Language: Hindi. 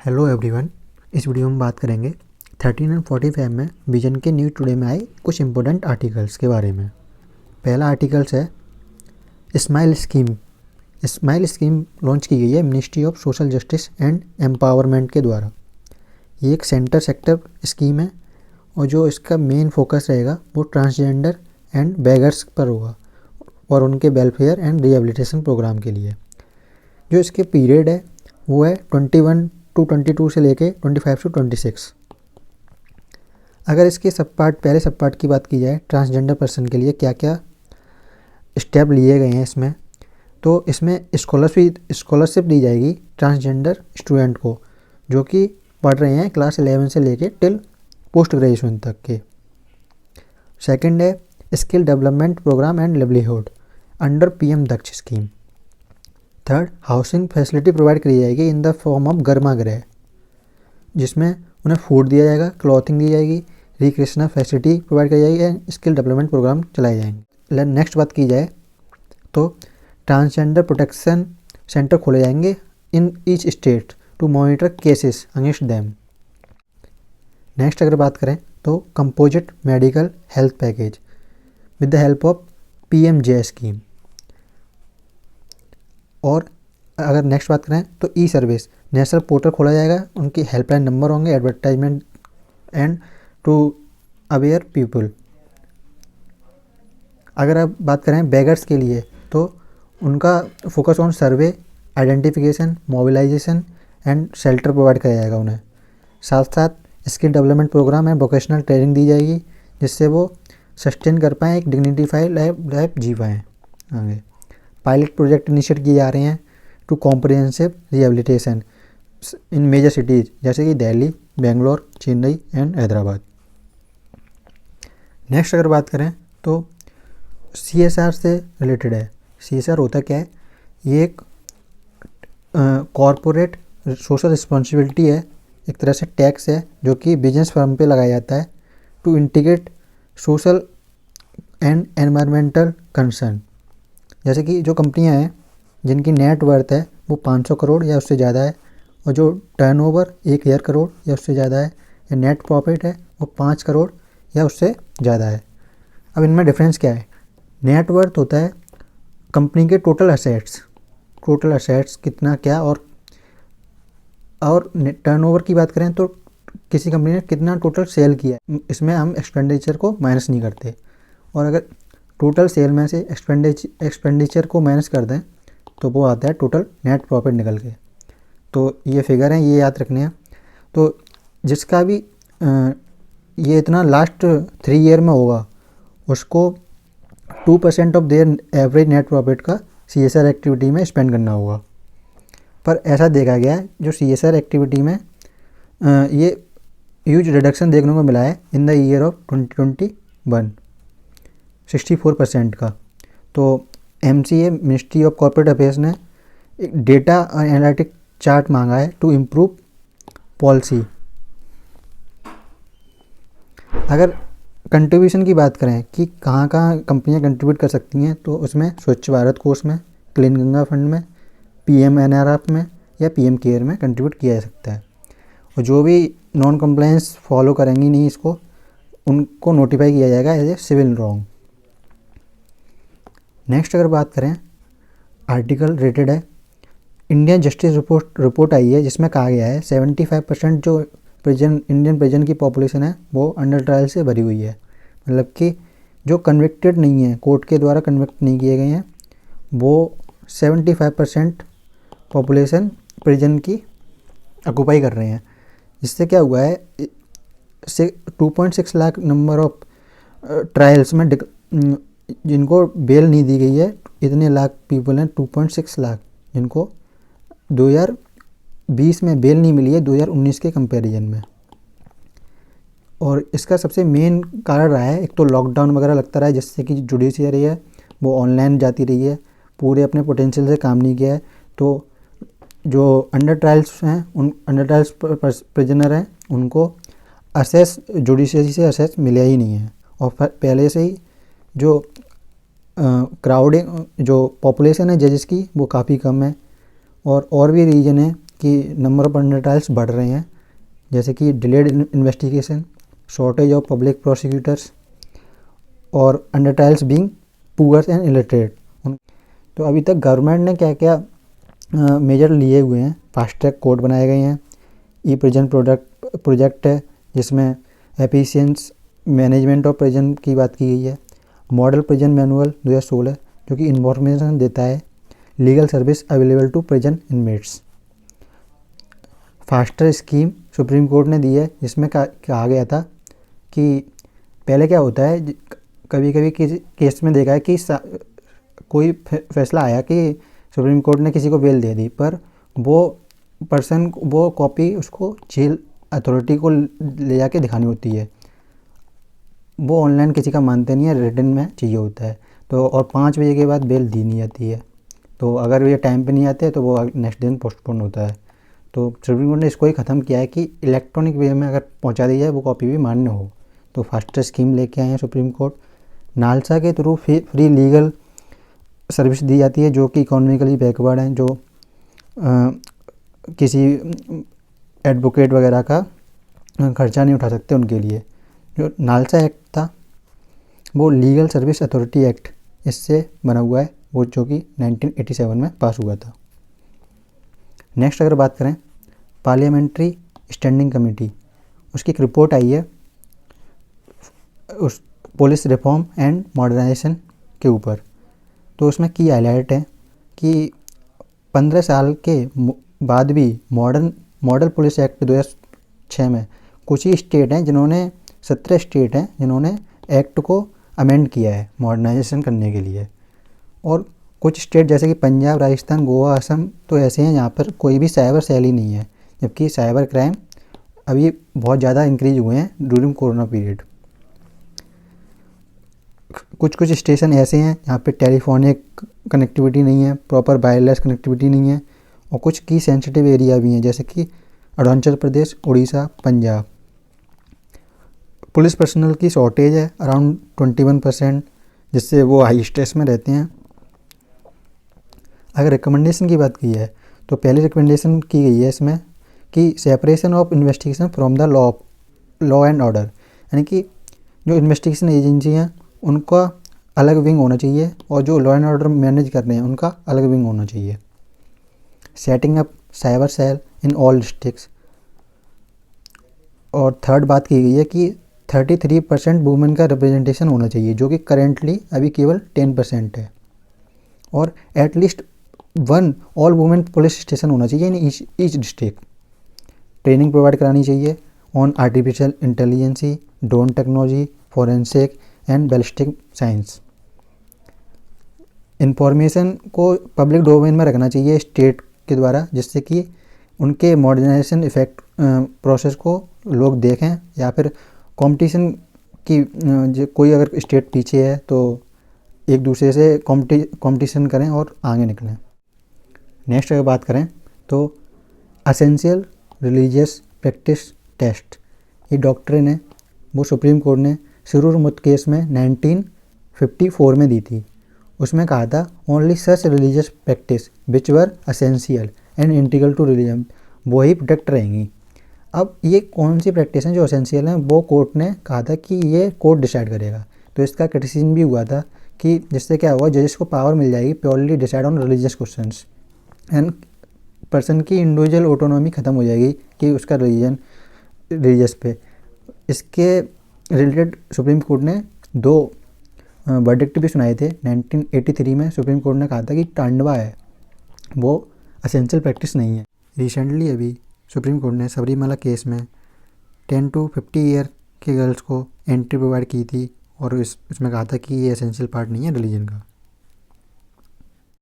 Hello everyone. इस वीडियो में बात करेंगे 13 एंड 45 में विजन के न्यूज़ टुडे में आए कुछ इंपॉर्टेंट आर्टिकल्स के बारे में। पहला आर्टिकल्स है smile scheme. Smile scheme launch की गई है ministry of social justice and empowerment के द्वारा। ये एक सेंटर सेक्टर स्कीम है और जो इसका मेन फोकस रहेगा वो ट्रांसजेंडर एंड बेगर्स पर होगा और उनके वेलफेयर एंड रिहेबिलिटेशन प्रोग्राम के लिए। जो इसके पीरियड है वो है 21 to 22 से लेके 25 to 26। अगर इसके पहले सब पार्ट की बात की जाए, ट्रांसजेंडर पर्सन के लिए क्या क्या स्टेप लिए गए हैं इसमें, तो इसमें स्कॉलरशिप दी जाएगी ट्रांसजेंडर स्टूडेंट को जो कि पढ़ रहे हैं क्लास 11 से लेके टिल पोस्ट ग्रेजुएशन तक के। सेकंड है skill development programme and livelihood under PM Daksh scheme. Third, housing facility provide करी जाएगी इन द फॉर्म ऑफ गर्मा गृह, जिसमें उन्हें फूड दिया जाएगा, क्लॉथिंग दी जाएगी, रिक्रिएशनल फैसिलिटी प्रोवाइड करी जाएगी एंड स्किल डेवलपमेंट प्रोग्राम चलाए जाएंगे। नेक्स्ट बात की जाए तो ट्रांसजेंडर प्रोटेक्शन सेंटर खोले जाएंगे in each state to monitor cases against them. Next अगर बात करें तो composite medical health package with the help of PMJ scheme. और अगर नेक्स्ट बात करें तो ई सर्विस नेशनल पोर्टल खोला जाएगा, उनकी हेल्पलाइन नंबर होंगे, advertisement and to aware people. अगर आप बात करें बेगर्स के लिए तो उनका focus on survey, identification, mobilisation and shelter provide किया जाएगा उन्हें। साथ साथ skill development programme and vocational training दी जाएगी जिससे वो सस्टेन कर पाएँ, एक डिग्निफाइड लाइफ जी पाएँ आगे। पायलट प्रोजेक्ट इनिशिएट किए जा रहे हैं to comprehensive rehabilitation in major cities जैसे कि दिल्ली, बेंगलोर, चेन्नई एंड हैदराबाद। नेक्स्ट अगर बात करें तो CSR से रिलेटेड है। CSR होता क्या है? ये एक कॉरपोरेट सोशल रिस्पॉन्सिबिलिटी है, एक तरह से टैक्स है जो कि बिजनेस फर्म पे लगाया जाता है to integrate social and environmental concern. जैसे कि जो कंपनियां हैं जिनकी नेट वर्थ है वो 500 करोड़ या उससे ज़्यादा है और जो टर्नओवर 1000 करोड़ या उससे ज़्यादा है, या नेट प्रॉफिट है वो 5 करोड़ या उससे ज़्यादा है। अब इनमें डिफरेंस क्या है? नेट वर्थ होता है कंपनी के टोटल असेट्स कितना क्या, और टर्नओवर की बात करें तो किसी कंपनी ने कितना टोटल सेल किया है, इसमें हम एक्सपेंडिचर को माइनस नहीं करते। और अगर टोटल सेल में से एक्सपेंडिचर को माइनस कर दें तो वो आता है टोटल नेट प्रॉफिट निकल के। तो ये फिगर हैं, ये याद रखने हैं। तो जिसका भी ये इतना लास्ट 3 ईयर में होगा उसको 2% of their average net profit का CSR एक्टिविटी में स्पेंड करना होगा। पर ऐसा देखा गया है जो CSR एक्टिविटी में ये ह्यूज रिडक्शन देखने को मिला है इन द ईयर ऑफ 2021, 64% का। तो MCA ministry of corporate affairs ने एक डेटा एनालिटिक चार्ट मांगा है टू इम्प्रूव पॉलिसी। अगर कंट्रीब्यूशन की बात करें कि कहाँ कहाँ कंपनियां कंट्रीब्यूट कर सकती हैं तो उसमें स्वच्छ भारत कोष में, क्लीन गंगा फंड में, PMNRF में या PM केयर में कंट्रीब्यूट किया जा सकता है। और जो भी नॉन कंप्लायंस फॉलो करेंगी नहीं इसको, उनको नोटिफाई किया जाएगा as a civil wrong. Next अगर बात करें आर्टिकल रिलेटेड है इंडियन जस्टिस रिपोर्ट आई है जिसमें कहा गया है 75% जो इंडियन प्रिजन की पॉपुलेशन है वो अंडर ट्रायल से भरी हुई है। मतलब कि जो कन्विक्टेड नहीं है, कोर्ट के द्वारा कन्विक्ट नहीं किए गए हैं, वो 75% पॉपुलेशन प्रिजन की ऑक्यूपाई कर रहे हैं। जिससे क्या हुआ है, 2.6 लाख नंबर ऑफ ट्रायल्स में जिनको बेल नहीं दी गई है, इतने लाख पीपल हैं, 2.6 लाख जिनको 2020 में बेल नहीं मिली है 2019 के कंपैरिजन में। और इसका सबसे मेन कारण रहा है, एक तो लॉकडाउन वगैरह लगता रहा है जिससे कि जुडिशियरी है वो ऑनलाइन जाती रही है, पूरे अपने पोटेंशियल से काम नहीं किया है। तो जो अंडर ट्रायल्स हैं, उन अंडर ट्रायल्स प्रिजनर हैं, उनको असेस जुडिशियरी से असेस मिला ही नहीं है। और पहले से ही जो क्राउडिंग जो पॉपुलेशन है जजेस की वो काफ़ी कम है। और भी रीज़न है कि नंबर ऑफ अंडर ट्रायल्स बढ़ रहे हैं, जैसे कि delayed investigation, shortage of public prosecutors और under trials being poor and illiterate. तो अभी तक गवर्नमेंट ने क्या क्या मेजर लिए हुए हैं। फास्ट ट्रैक कोर्ट बनाए गए हैं, ई प्रिजन प्रोजेक्ट है जिसमें एफिशिएंस मैनेजमेंट ऑफ प्रिजन की बात की गई है। मॉडल प्रिजन मैनुअल 2016 जो कि इन्फॉर्मेशन देता है legal service available to prison inmates. Faster scheme supreme court ने दी है, जिसमें कहा गया था कि पहले क्या होता है, कभी कभी किसी केस में देखा है कि कोई फैसला आया कि सुप्रीम कोर्ट ने किसी को बेल दे दी, पर वो कॉपी उसको जेल अथॉरिटी को ले जाके दिखानी होती है। वो ऑनलाइन किसी का मानते नहीं है, रिटन में चाहिए होता है। तो और 5 बजे के बाद बेल दी नहीं जाती है, तो अगर ये टाइम पे नहीं आते तो वो नेक्स्ट दिन पोस्टपोन होता है। तो सुप्रीम कोर्ट ने इसको ही ख़त्म किया है कि इलेक्ट्रॉनिक वे में अगर पहुंचा दी जाए वो कॉपी भी मान्य हो। तो फास्टर स्कीम लेके आए हैं सुप्रीम कोर्ट। नालसा के थ्रू फ्री लीगल सर्विस दी जाती है जो कि इकोनॉमिकली बैकवर्ड हैं, जो किसी एडवोकेट वगैरह का खर्चा नहीं उठा सकते उनके लिए। जो नालसा एक्ट था वो लीगल सर्विस अथॉरिटी एक्ट इससे बना हुआ है, वो जो कि 1987 में पास हुआ था। नेक्स्ट अगर बात करें पार्लियामेंट्री स्टैंडिंग कमेटी, उसकी एक रिपोर्ट आई है उस पुलिस रिफॉर्म एंड मॉडर्नाइजेशन के ऊपर। तो उसमें की हाईलाइट है कि 15 साल के बाद भी मॉडल पुलिस एक्ट 2006 में कुछ ही स्टेट हैं जिन्होंने 17 स्टेट हैं जिन्होंने एक्ट को अमेंड किया है मॉडर्नाइजेशन करने के लिए। और कुछ स्टेट जैसे कि पंजाब, राजस्थान, गोवा, असम तो ऐसे हैं जहाँ पर कोई भी साइबर सेल ही नहीं है, जबकि साइबर क्राइम अभी बहुत ज़्यादा इंक्रीज हुए हैं ड्यूरिंग कोरोना पीरियड। कुछ स्टेशन ऐसे हैं जहाँ पे टेलीफोनिक कनेक्टिविटी नहीं है, प्रॉपर वायरलेस कनेक्टिविटी नहीं है, और कुछ की सेंसिटिव एरिया भी हैं जैसे कि अरुणाचल प्रदेश, उड़ीसा, पंजाब। पुलिस पर्सनल की शॉर्टेज है अराउंड 21%, जिससे वो हाई स्ट्रेस में रहते हैं। अगर रिकमेंडेशन की बात की है तो पहली रिकमेंडेशन की गई है इसमें कि separation of investigation from the law and order, यानी कि जो इन्वेस्टिगेशन एजेंसी हैं उनका अलग विंग होना चाहिए और जो लॉ एंड ऑर्डर मैनेज कर रहे हैं उनका अलग विंग होना चाहिए। Setting up cyber cell in all districts. और थर्ड बात की गई है कि 33% वुमेन का रिप्रेजेंटेशन होना चाहिए, जो कि करेंटली अभी केवल 10% है। और at least 1 all women police station होना चाहिए in each district. Training provide करानी चाहिए on artificial intelligence, drone technology, forensic and ballistic science. Information को पब्लिक डोमेन में रखना चाहिए स्टेट के द्वारा, जिससे कि उनके मॉडर्नाइजेशन इफेक्ट प्रोसेस को लोग देखें, या फिर कंपटीशन की कोई अगर स्टेट पीछे है तो एक दूसरे से कंपटीशन करें और आगे निकलें। नेक्स्ट अगर बात करें तो एसेंशियल रिलीजियस प्रैक्टिस टेस्ट, ये डॉक्ट्रिन है वो सुप्रीम कोर्ट ने सिरूर मुत केस में 1954 में दी थी। उसमें कहा था only such religious practice which were essential and integral to religion, वो ही प्रोटेक्ट रहेंगी। अब ये कौन सी प्रैक्टिस हैं जो एसेंशियल हैं, वो कोर्ट ने कहा था कि ये कोर्ट डिसाइड करेगा। तो इसका क्रिटिसिज्म भी हुआ था कि जिससे क्या हुआ, जजेस को पावर मिल जाएगी purely decide on religious questions, and person की इंडिविजुअल ऑटोनॉमी ख़त्म हो जाएगी कि उसका रिलीजियस पे। इसके रिलेटेड सुप्रीम कोर्ट ने 2 वर्डिक्ट भी सुनाए थे। 1983 में सुप्रीम कोर्ट ने कहा था कि टांडवा है वो एसेंशियल प्रैक्टिस नहीं है। रिसेंटली अभी सुप्रीम कोर्ट ने सबरीमाला केस में 10 to 50 ईयर के गर्ल्स को एंट्री प्रोवाइड की थी, और इसमें कहा था कि ये एसेंशियल पार्ट नहीं है रिलीजन का।